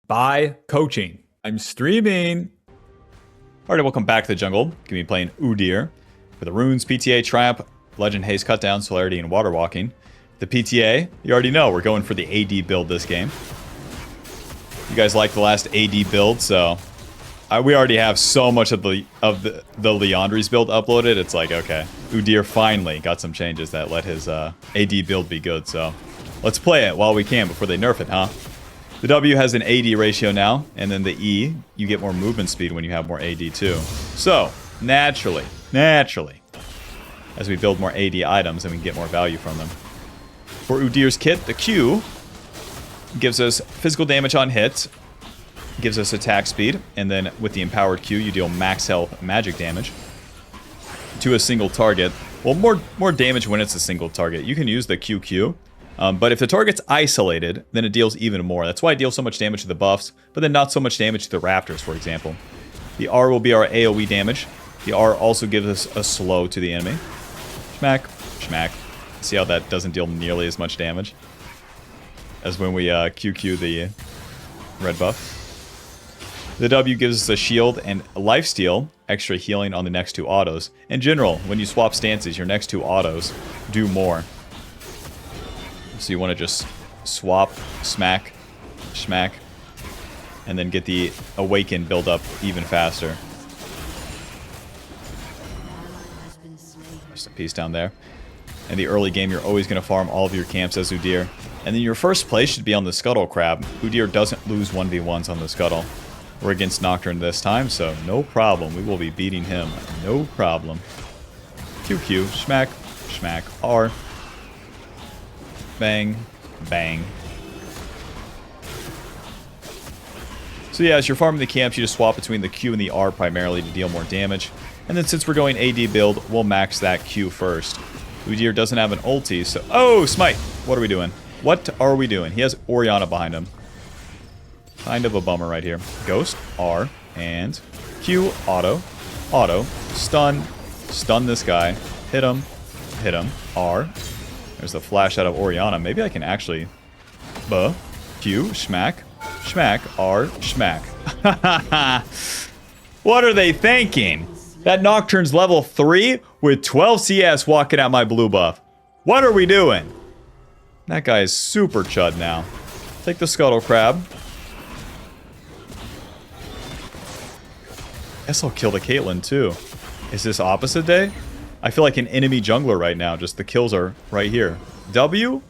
by coaching. I'm streaming. Alright, welcome back to the jungle. Gonna be playing UDYR for the Runes, PTA, Triumph, Legend, Haste, Cutdown, Celerity, and Water Walking. The PTA, you already know, we're going for the AD build this game. You guys liked the last AD build, so we already have so much of the Leandri's build uploaded. It's like, okay, UDYR finally got some changes that let his AD build be good, so let's play it while we can before they nerf it, huh? The W has an AD ratio now, and then the E, you get more movement speed when you have more AD too. So, naturally, as we build more AD items, then we can get more value from them. For UDYR's kit, the Q gives us physical damage on hit, gives us attack speed, and then with the empowered Q, you deal max health magic damage to a single target. Well, more damage when it's a single target. You can use the QQ. But if the target's isolated, then it deals even more. That's why it deals so much damage to the buffs, but then not so much damage to the raptors, for example. The R will be our AoE damage. The R also gives us a slow to the enemy. Schmack, schmack. See how that doesn't deal nearly as much damage as when we QQ the red buff. The W gives us a shield and a lifesteal, extra healing on the next two autos. In general, when you swap stances, your next two autos do more. So you want to just swap, smack, schmack, and then get the Awaken build up even faster. Rest in peace down there. In the early game, you're always going to farm all of your camps as UDYR. And then your first place should be on the Scuttle Crab. UDYR doesn't lose 1v1s on the Scuttle. We're against Nocturne this time, so no problem. We will be beating him. No problem. QQ, schmack, schmack, R. Bang, bang. So yeah, as you're farming the camps, you just swap between the Q and the R primarily to deal more damage. And then since we're going AD build, we'll max that Q first. UDYR doesn't have an ulti, so... Oh, Smite! What are we doing? What are we doing? He has Orianna behind him. Kind of a bummer right here. Ghost, R, and Q, auto, auto, stun, stun this guy, hit him, R. There's the flash out of Orianna. Maybe I can actually... Q, schmack, schmack, R, schmack. What are they thinking? That Nocturne's level 3 with 12 CS walking out my blue buff. What are we doing? That guy is super chud now. Take the Scuttle Crab. Guess I'll kill the Caitlyn too. Is this opposite day? I feel like an enemy jungler right now. Just the kills are right here. W,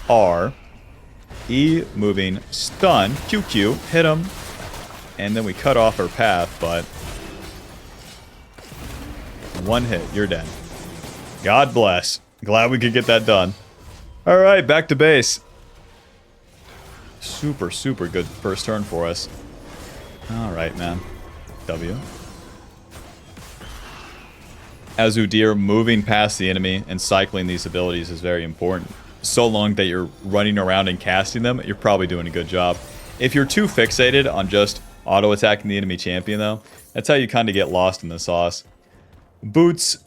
R, E, moving, stun, QQ, hit him. And then we cut off her path, but... one hit, you're dead. God bless. Glad we could get that done. Alright, back to base. Super, super good first turn for us. Alright, man. W. As UDYR, moving past the enemy and cycling these abilities is very important. So long that you're running around and casting them, you're probably doing a good job. If you're too fixated on just auto-attacking the enemy champion, though, that's how you kind of get lost in the sauce. Boots,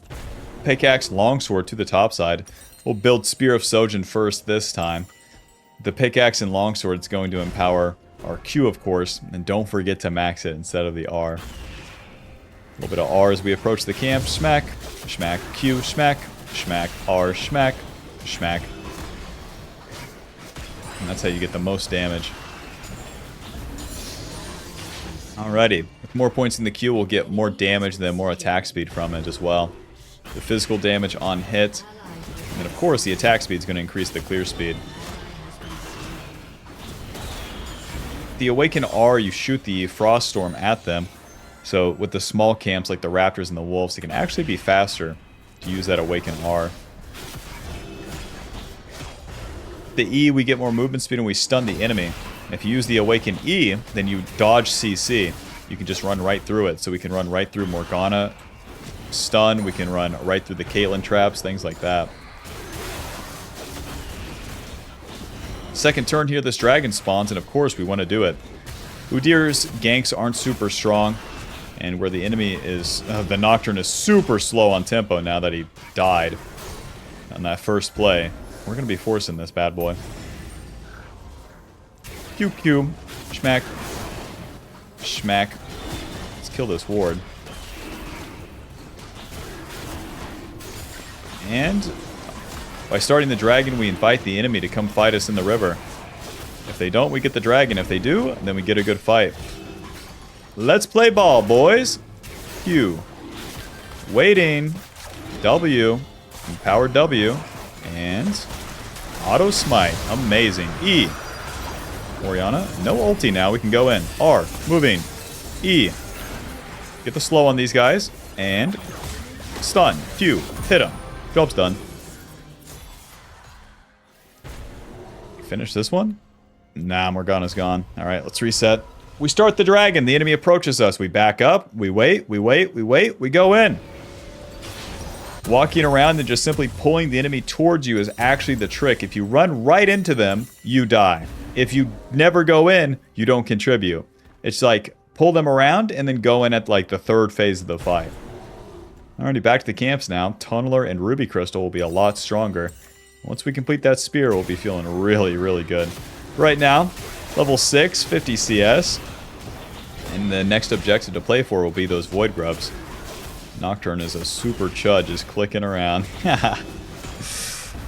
pickaxe, longsword to the top side. We'll build Spear of Sojin first this time. The pickaxe and longsword is going to empower our Q, of course, and don't forget to max it instead of the R. A little bit of R as we approach the camp. Schmack, schmack, Q, schmack, schmack, R, schmack, schmack. And that's how you get the most damage. Alrighty. With more points in the Q, we'll get more damage and then more attack speed from it as well. The physical damage on hit. And then, of course, the attack speed is going to increase the clear speed. The Awaken R, you shoot the Frost Storm at them. So with the small camps like the Raptors and the Wolves, it can actually be faster to use that Awaken R. The E, we get more movement speed and we stun the enemy. If you use the Awaken E, then you dodge CC. You can just run right through it. So we can run right through Morgana, stun, we can run right through the Caitlyn traps, things like that. Second turn here, this dragon spawns, and of course we want to do it. UDYR's ganks aren't super strong. And where the enemy is, the Nocturne is super slow on tempo now that he died on that first play. We're going to be forcing this bad boy. QQ, schmack, Schmack. Let's kill this ward. And by starting the dragon, we invite the enemy to come fight us in the river. If they don't, we get the dragon. If they do, then we get a good fight. Let's play ball, boys. Q. Waiting. W. Empowered W. And auto smite. Amazing. E. Orianna. No ulti now. We can go in. R. Moving. E. Get the slow on these guys. And stun. Q. Hit him. Job's done. Finish this one? Nah, Morgana's gone. Alright, let's reset. We start the dragon. The enemy approaches us. We back up. We wait. We wait. We wait. We go in. Walking around and just simply pulling the enemy towards you is actually the trick. If you run right into them, you die. If you never go in, you don't contribute. It's like pull them around and then go in at like the third phase of the fight. Alrighty, back to the camps now. Tunneler and Ruby Crystal will be a lot stronger. Once we complete that spear, we'll be feeling really, really good. Right now, level 6, 50 CS. And the next objective to play for will be those Void Grubs. Nocturne is a super chud just clicking around.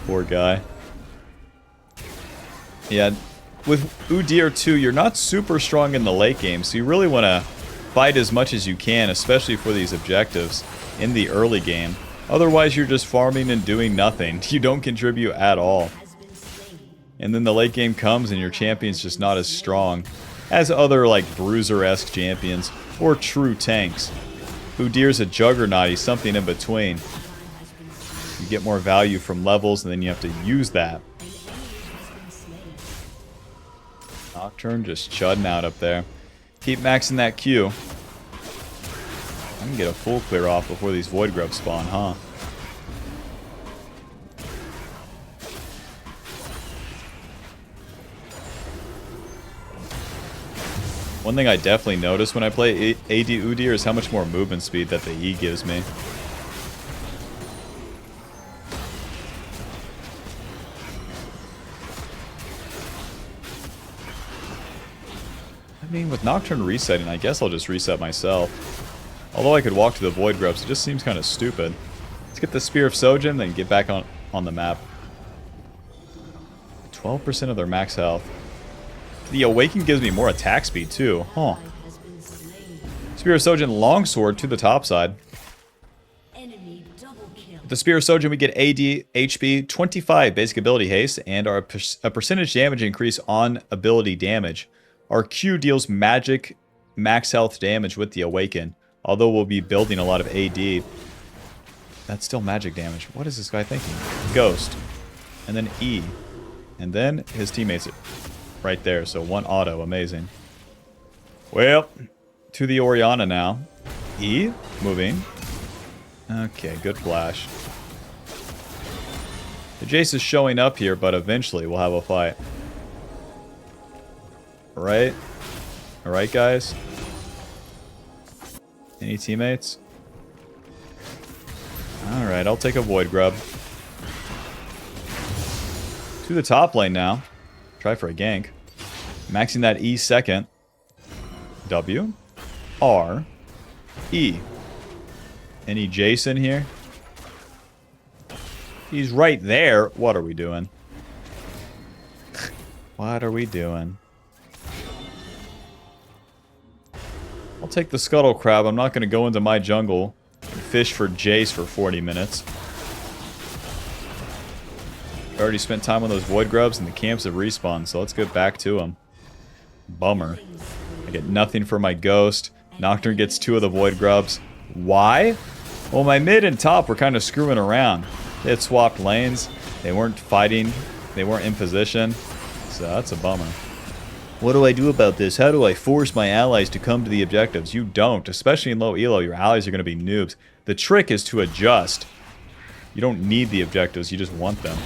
Poor guy. Yeah, with UDYR 2, you're not super strong in the late game, so you really want to fight as much as you can, especially for these objectives in the early game. Otherwise, you're just farming and doing nothing. You don't contribute at all. And then the late game comes and your champion's just not as strong as other like bruiser-esque champions or true tanks. UDYR's a juggernaut, he's something in between. You get more value from levels and then you have to use that. Nocturne just chudding out up there. Keep maxing that Q. I can get a full clear off before these Void Grubs spawn, huh? One thing I definitely notice when I play AD UDYR is how much more movement speed that the E gives me. I mean, with Nocturne resetting, I guess I'll just reset myself. Although I could walk to the Void Grubs, it just seems kind of stupid. Let's get the Spear of Sojin, then get back on the map. 12% of their max health. The Awaken gives me more attack speed, too. Huh. Spear of Sojin Longsword to the top side. With the Spear of Sojin, we get AD, HP, 25 basic ability haste, and a percentage damage increase on ability damage. Our Q deals magic max health damage with the Awaken. Although we'll be building a lot of AD. That's still magic damage. What is this guy thinking? Ghost. And then E. And then his teammates right there. So one auto. Amazing. Well, to the Orianna now. E. Moving. Okay, good flash. The Jace is showing up here, but eventually we'll have a fight. Right? Alright, guys? Any teammates? Alright, I'll take a Void Grub. To the top lane now. Try for a gank. Maxing that E second. W. R. E. Any Jason here? He's right there. What are we doing? What are we doing? I'll take the Scuttle Crab. I'm not going to go into my jungle and fish for Jace for 40 minutes. I already spent time on those Void Grubs and the camps have respawned, so let's get back to them. Bummer. I get nothing for my Ghost. Nocturne gets 2 of the Void Grubs. Why? Well, my mid and top were kind of screwing around. They had swapped lanes. They weren't fighting. They weren't in position. So that's a bummer. What do I do about this? How do I force my allies to come to the objectives? You don't. Especially in low elo, your allies are going to be noobs. The trick is to adjust. You don't need the objectives, you just want them.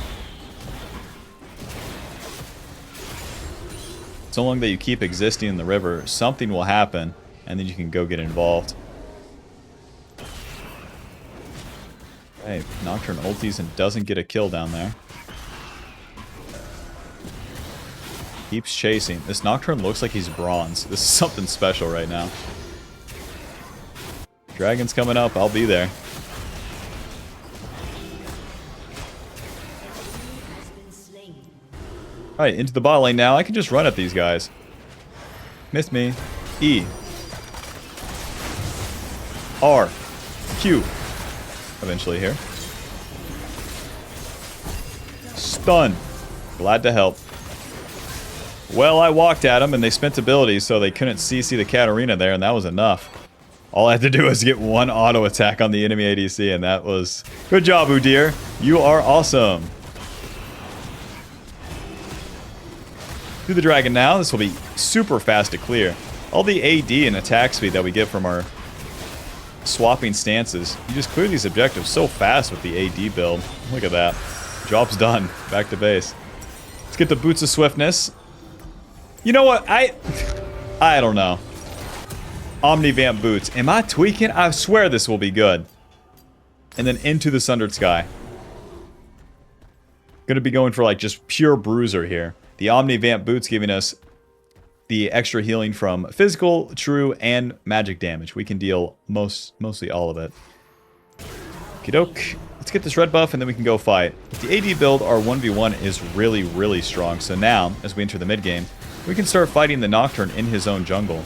So long that you keep existing in the river, something will happen, and then you can go get involved. Hey, Nocturne ultis and doesn't get a kill down there. Keeps chasing. This Nocturne looks like he's bronze. This is something special right now. Dragon's coming up. I'll be there. Alright, into the bot lane now. I can just run at these guys. Missed me. E. R. Q. Eventually here. Stun. Glad to help. Well, I walked at them and they spent abilities, so they couldn't CC the Katarina there, and that was enough. All I had to do was get one auto attack on the enemy ADC, and that was... Good job, UDYR. You are awesome. Do the dragon now. This will be super fast to clear. All the AD and attack speed that we get from our swapping stances. You just clear these objectives so fast with the AD build. Look at that. Job's done. Back to base. Let's get the Boots of Swiftness. You know what? I don't know. Omnivamp Boots. Am I tweaking? I swear this will be good. And then into the Sundered Sky. Gonna be going for like just pure bruiser here. The Omnivamp Boots giving us the extra healing from physical, true, and magic damage. We can deal mostly all of it. Okey-doke. Let's get this red buff and then we can go fight. With the AD build, our 1v1 is really, really strong. So now, as we enter the mid game, we can start fighting the Nocturne in his own jungle.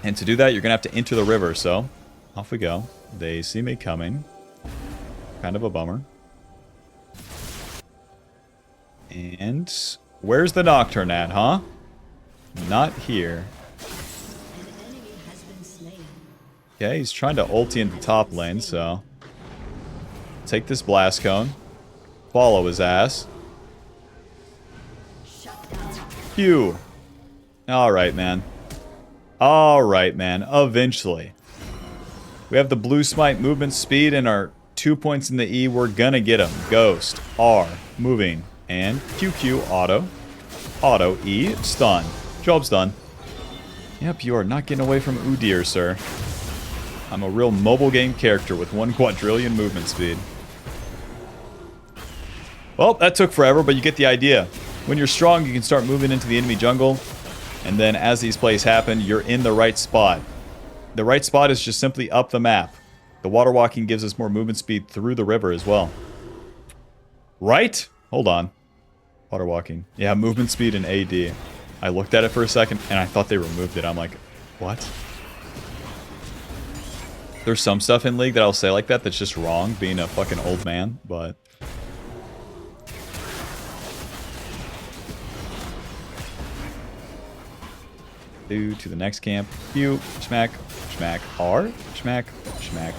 And to do that, you're going to have to enter the river. So, off we go. They see me coming. Kind of a bummer. And where's the Nocturne at, huh? Not here. Okay, he's trying to ulti into top lane, so... Take this Blast Cone. Follow his ass. Phew. Alright, man. Alright, man. Eventually. We have the Blue Smite movement speed and our 2 points in the E. We're gonna get him. Ghost. R. Moving. And QQ. Auto. Auto. E. Stun. Job's done. Yep, you are not getting away from UDYR, sir. I'm a real mobile game character with 1 quadrillion movement speed. Well, that took forever, but you get the idea. When you're strong, you can start moving into the enemy jungle. And then as these plays happen, you're in the right spot. The right spot is just simply up the map. The water walking gives us more movement speed through the river as well. Right? Hold on. Water walking. Yeah, movement speed and AD. I looked at it for a second and I thought they removed it. I'm like, what? There's some stuff in League that I'll say like that that's just wrong, being a fucking old man, but... To the next camp. Pew, smack, smack, R, smack, smack.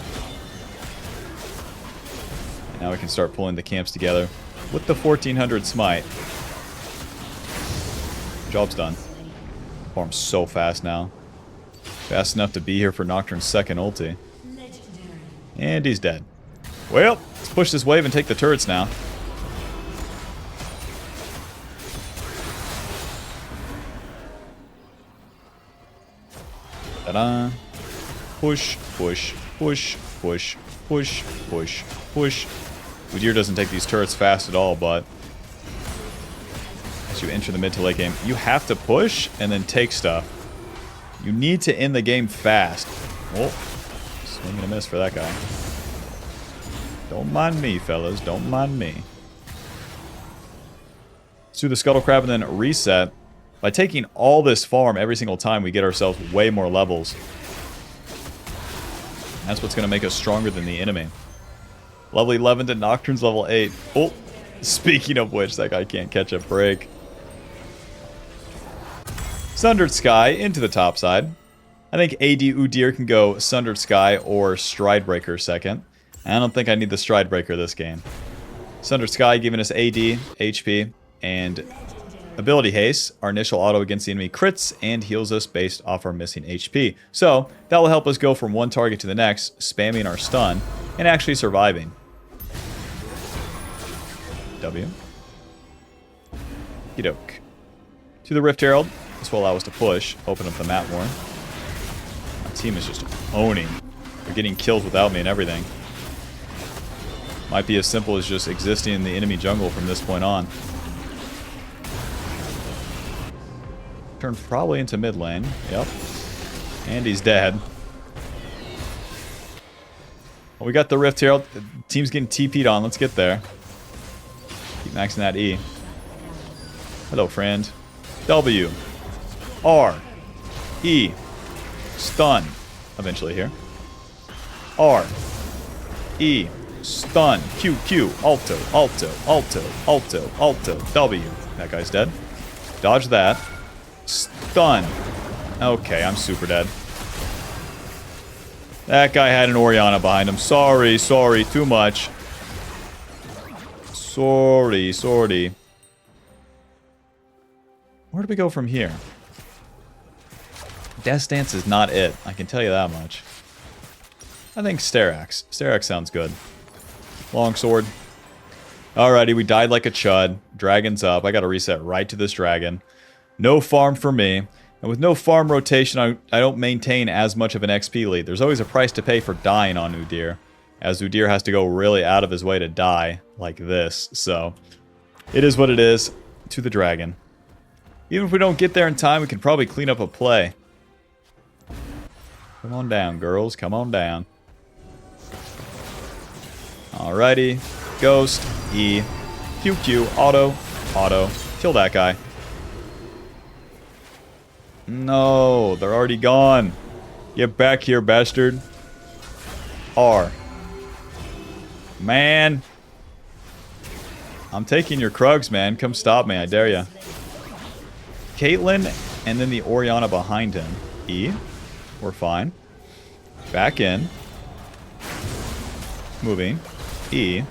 And now we can start pulling the camps together with the 1400 smite. Job's done. Farm's so fast now. Fast enough to be here for Nocturne's second ulti. And he's dead. Well, let's push this wave and take the turrets now. Ta-da. Push, push, push, push, push, push, push. UDYR doesn't take these turrets fast at all, but as you enter the mid to late game, you have to push and then take stuff. You need to end the game fast. Oh, swing and a miss for that guy. Don't mind me, fellas. Don't mind me. Let's do the Scuttle Crab and then reset. By taking all this farm every single time, we get ourselves way more levels. That's what's going to make us stronger than the enemy. Level 11 to Nocturne's level 8. Oh, speaking of which, that guy can't catch a break. Sundered Sky into the top side. I think AD UDYR can go Sundered Sky or Stridebreaker second. I don't think I need the Stridebreaker this game. Sundered Sky giving us AD, HP, and Ability Haste. Our initial auto against the enemy crits and heals us based off our missing HP. So that will help us go from one target to the next, spamming our stun, and actually surviving. W. Okey-doke. To the Rift Herald. This will allow us to push, open up the map more. My team is just owning. They're getting kills without me and everything. Might be as simple as just existing in the enemy jungle from this point on. Nocturne probably into mid lane. Yep. And he's dead. Well, we got the Rift here. Team's getting TP'd on. Let's get there. Keep maxing that E. Hello, friend. W. R. E. Stun. Eventually here. R. E. Stun. Q. Q. Alto. Alto. Alto. Alto. Alto. W. That guy's dead. Dodge that. Stun. Okay, I'm super dead. That guy had an Orianna behind him. Sorry, sorry, too much. Sorry, sorry. Where do we go from here? Death Dance is not it. I can tell you that much. I think Sterax. Sterax sounds good. Longsword. Alrighty, we died like a chud. Dragon's up. I gotta reset right to this dragon. No farm for me. And with no farm rotation, I don't maintain as much of an XP lead. There's always a price to pay for dying on UDYR, as UDYR has to go really out of his way to die like this. So, it is what it is. To the dragon. Even if we don't get there in time, we can probably clean up a play. Come on down, girls. Come on down. Alrighty. Ghost. E. Q, Q. Auto. Auto. Kill that guy. No, they're already gone. Get back here, bastard. R. Man. I'm taking your Krugs, man. Come stop me, I dare ya. Caitlyn, and then the Orianna behind him. E. We're fine. Back in. Moving. E.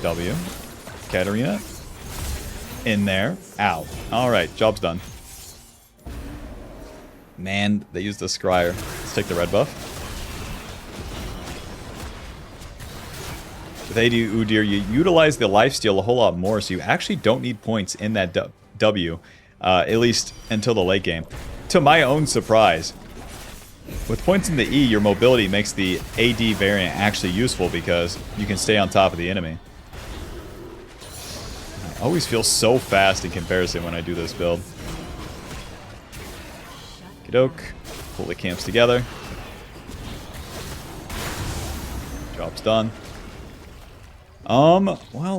W. Katarina. In there. Ow. Alright, job's done. Man, they used the Scryer. Let's take the red buff. With AD UDYR, you utilize the lifesteal a whole lot more, so you actually don't need points in that W, at least until the late game. To my own surprise, with points in the E, your mobility makes the AD variant actually useful because you can stay on top of the enemy. I always feel so fast in comparison when I do this build. Doke. Pull the camps together. Job's done. Well,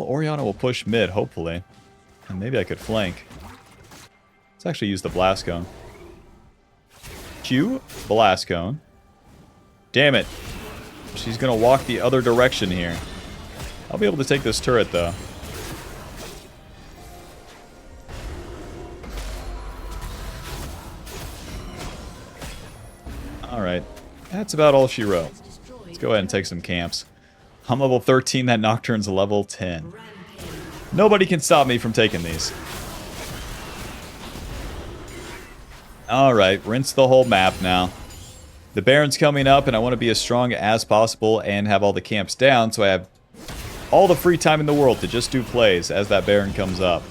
Orianna will push mid, hopefully. And maybe I could flank. Let's actually use the Blast Cone. Q, Blast Cone. Damn it. She's gonna walk the other direction here. I'll be able to take this turret, though. Alright, that's about all she wrote. Let's go ahead and take some camps. I'm level 13, that Nocturne's level 10. Nobody can stop me from taking these. Alright, rinse the whole map now. The Baron's coming up, and I want to be as strong as possible and have all the camps down, so I have all the free time in the world to just do plays as that Baron comes up.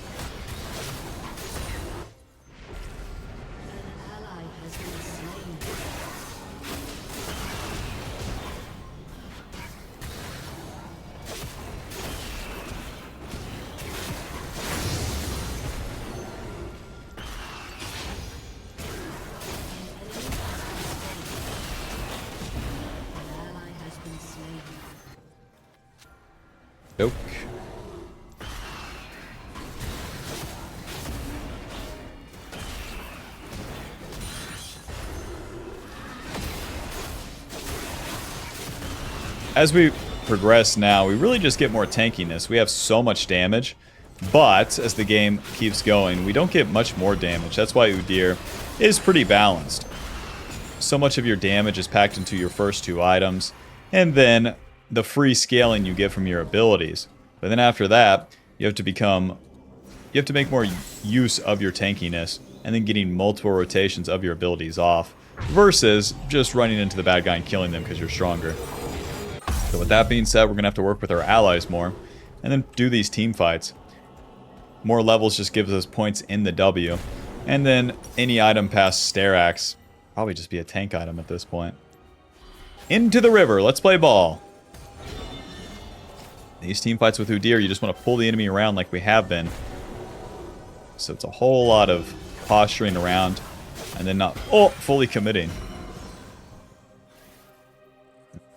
Nope. As we progress now, we really just get more tankiness. We have so much damage, but as the game keeps going, we don't get much more damage. That's why UDYR is pretty balanced. So much of your damage is packed into your first two items, and then the free scaling you get from your abilities. But then after that, you have to make more use of your tankiness and then getting multiple rotations of your abilities off versus just running into the bad guy and killing them because you're stronger. So with that being said, we're going to have to work with our allies more and then do these team fights. More levels just gives us points in the W. And then any item past Sterax, probably just be a tank item at this point. Into the river, let's play ball. These team fights with UDYR, you just want to pull the enemy around like we have been. So it's a whole lot of posturing around and then not fully committing.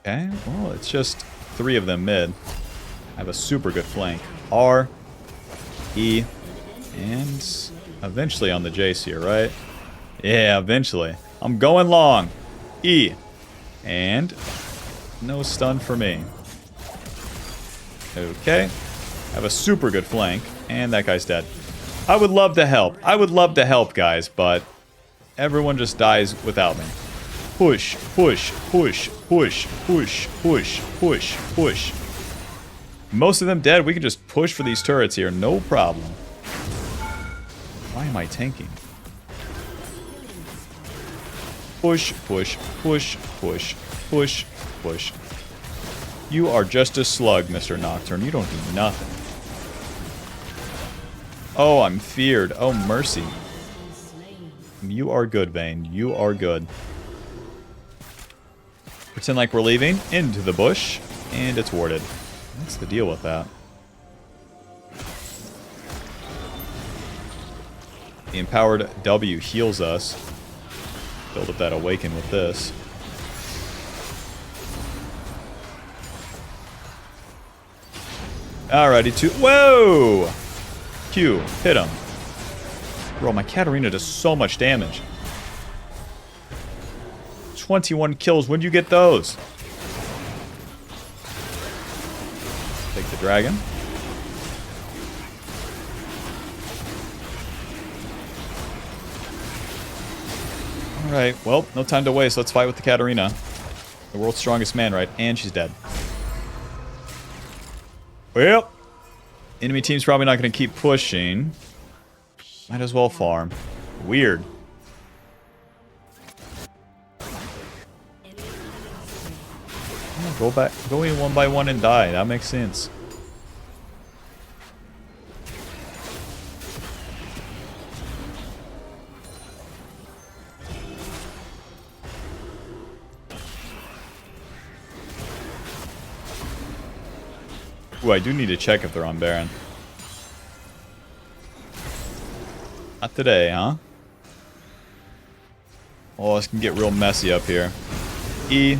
Okay, well, it's just 3 of them mid. I have a super good flank. R, E, and eventually on the Jace here, right? Yeah, eventually. I'm going long. E. And no stun for me. Okay. I have a super good flank, and that guy's dead. I would love to help. I would love to help, guys, but everyone just dies without me. Push, push, push, push, push, push, push, push. Most of them dead. We can just push for these turrets here. No problem. Why am I tanking? Push, push, push, push, push, push. You are just a slug, Mr. Nocturne. You don't do nothing. Oh, I'm feared. Oh, mercy. You are good, Vayne. You are good. Pretend like we're leaving. Into the bush. And it's warded. What's the deal with that? The empowered W heals us. Build up that awaken with this. Alrighty, whoa! Q, hit him. Bro, my Katarina does so much damage. 21 kills, when do you get those? Take the dragon. Alright, well, no time to waste. Let's fight with the Katarina. The world's strongest man, right? And she's dead. Well, enemy team's probably not going to keep pushing. Might as well farm. Weird. Yeah, go back. Go in one by one and die. That makes sense. Ooh, I do need to check if they're on Baron. Not today, huh? Oh, this can get real messy up here. E.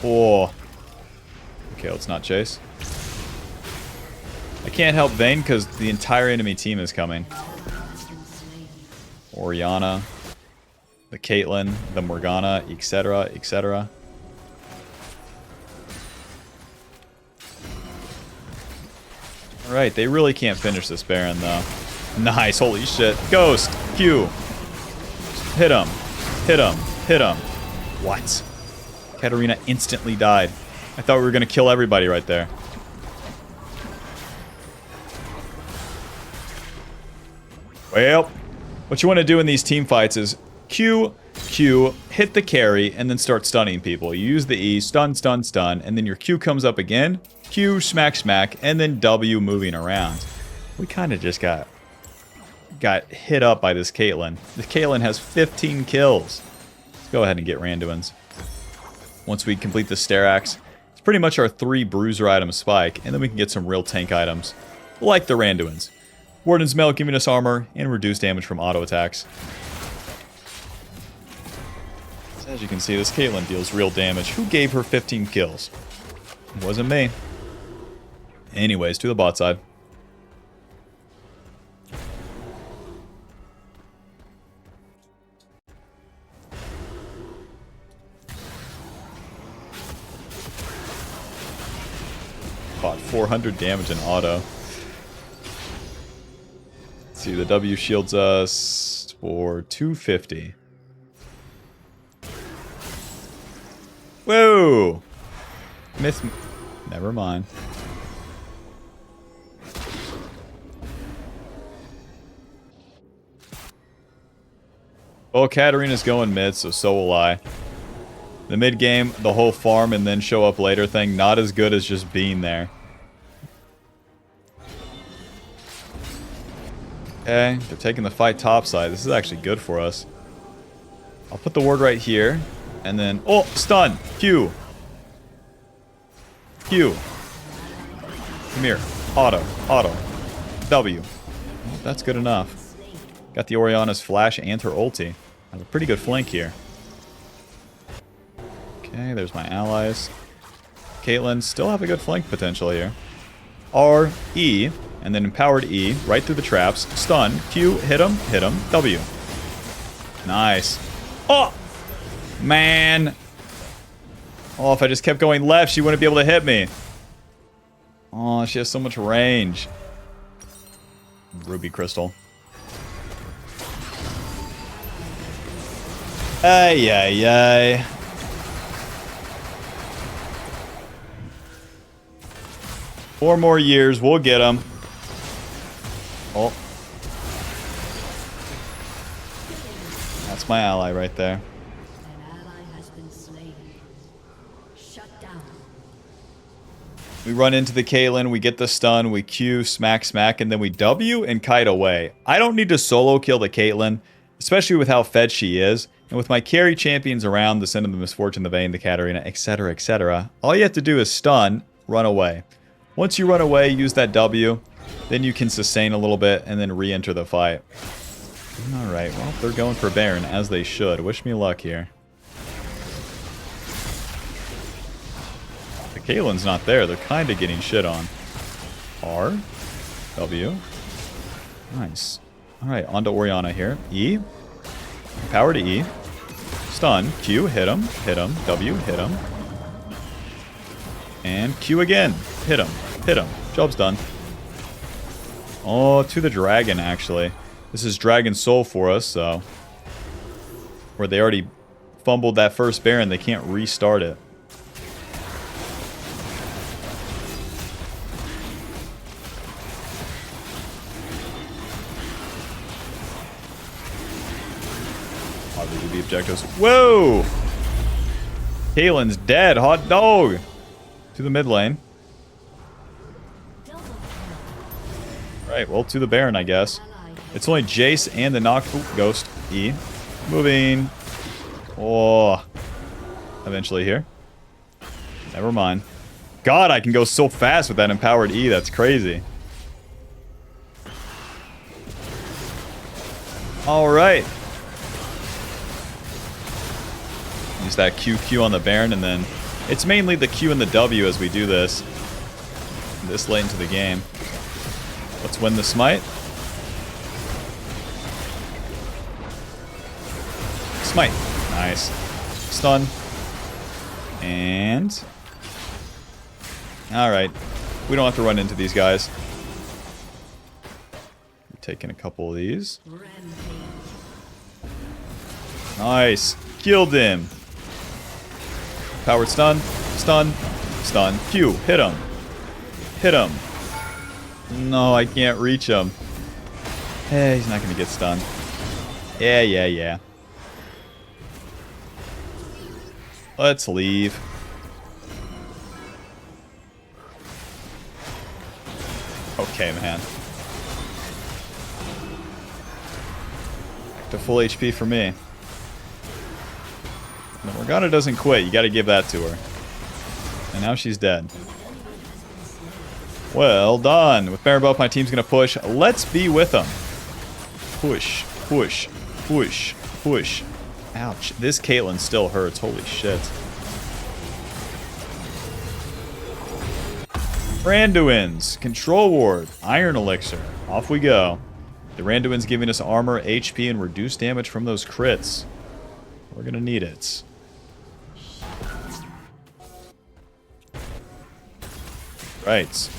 Oh. Okay, let's not chase. I can't help Vayne because the entire enemy team is coming. Orianna, the Caitlyn, the Morgana, etc., etc. Alright, they really can't finish this Baron, though. Nice, holy shit. Ghost! Q! Hit him. Hit him. Hit him. What? Katarina instantly died. I thought we were going to kill everybody right there. Well, what you want to do in these team fights is Q, Q, hit the carry, and then start stunning people. You use the E, stun, stun, stun, and then your Q comes up again. Q, smack, smack, and then W moving around. We kind of just got hit up by this Caitlyn. The Caitlyn has 15 kills. Let's go ahead and get Randuin's. Once we complete the Sterax, it's pretty much our 3 bruiser item spike, and then we can get some real tank items, like the Randuin's. Warden's Mail giving us armor and reduced damage from auto attacks. So as you can see, this Caitlyn deals real damage. Who gave her 15 kills? It wasn't me. Anyways, to the bot side. Bought 400 damage in auto. Let's see, the W shields us for 250. Whoa! Never mind. Well, Katarina's going mid, so will I. The mid game, the whole farm and then show up later thing, not as good as just being there. Okay, they're taking the fight topside. This is actually good for us. I'll put the ward right here, and then... Oh, stun! Q! Q! Come here. Auto. Auto. W. Well, that's good enough. Got the Orianna's flash and her ulti. I have a pretty good flank here. Okay, there's my allies. Caitlyn still have a good flank potential here. R, E, and then empowered E, right through the traps. Stun, Q, hit him, W. Nice. Oh! Man! Oh, if I just kept going left, she wouldn't be able to hit me. Oh, she has so much range. Ruby Crystal. Ay, ay, ay. Four more years, we'll get him. Oh. That's my ally right there. An ally has been slain. Shut down. We run into the Caitlyn, we get the stun, we Q, smack, smack, and then we W and kite away. I don't need to solo kill the Caitlyn, especially with how fed she is. And with my carry champions around, the Sin of the Misfortune, the Vayne, the Katarina, etc., etc., all you have to do is stun, run away. Once you run away, use that W, then you can sustain a little bit and then re-enter the fight. Alright, well, they're going for Baron, as they should. Wish me luck here. The Caitlyn's not there. They're kind of getting shit on. R. W. Nice. Alright, on to Orianna here. E. Power to E. Stun. Q. Hit him. Hit him. W. Hit him. And Q again. Hit him. Hit him. Job's done. Oh, to the dragon, actually. This is Dragon Soul for us, so... Where they already fumbled that first Baron, they can't restart it. Obviously the objectives. Whoa! Caitlyn's dead. Hot dog! To the mid lane. Right, well, to the Baron, I guess. It's only Jace and the knock Ghost E. Moving. Oh. Eventually here. Never mind. God, I can go so fast with that empowered E. That's crazy. Alright. Use that QQ on the Baron, and then it's mainly the Q and the W as we do this. This late into the game. Let's win the smite. Smite. Nice. Stun. And... Alright. We don't have to run into these guys. We're taking a couple of these. Nice. Killed him. Powered stun. Stun. Stun. Q. Hit him. Hit him. No, I can't reach him. Hey, he's not going to get stunned. Yeah, yeah, yeah. Let's leave. Okay, man. Back to full HP for me. No, Morgana doesn't quit. You got to give that to her. And now she's dead. Well done. With Baron buff, my team's going to push. Let's be with them. Push, push, push, push. Ouch. This Caitlyn still hurts. Holy shit. Randuin's. Control Ward. Iron Elixir. Off we go. The Randuin's giving us armor, HP, and reduced damage from those crits. We're going to need it. Right.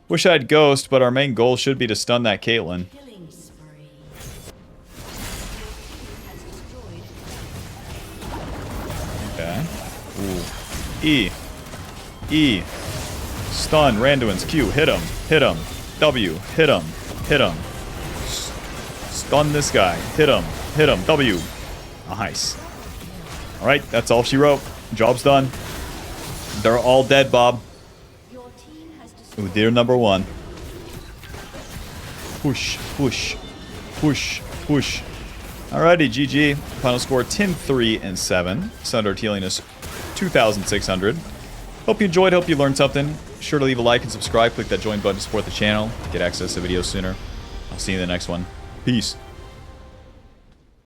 Wish I had Ghost, but our main goal should be to stun that Caitlyn. Okay. Ooh. E. E. Stun. Randuin's Q. Hit him. Hit him. W. Hit him. Hit him. Stun this guy. Hit him. Hit him. W. Nice. Alright, that's all she wrote. Job's done. They're all dead, Bob. Udyr number 1. Push, push, push, push. Alrighty, GG. Final score 10-3-7. Sundered healing is 2,600. Hope you enjoyed, hope you learned something. Be sure to leave a like and subscribe. Click that join button to support the channel. Get access to videos sooner. I'll see you in the next one. Peace.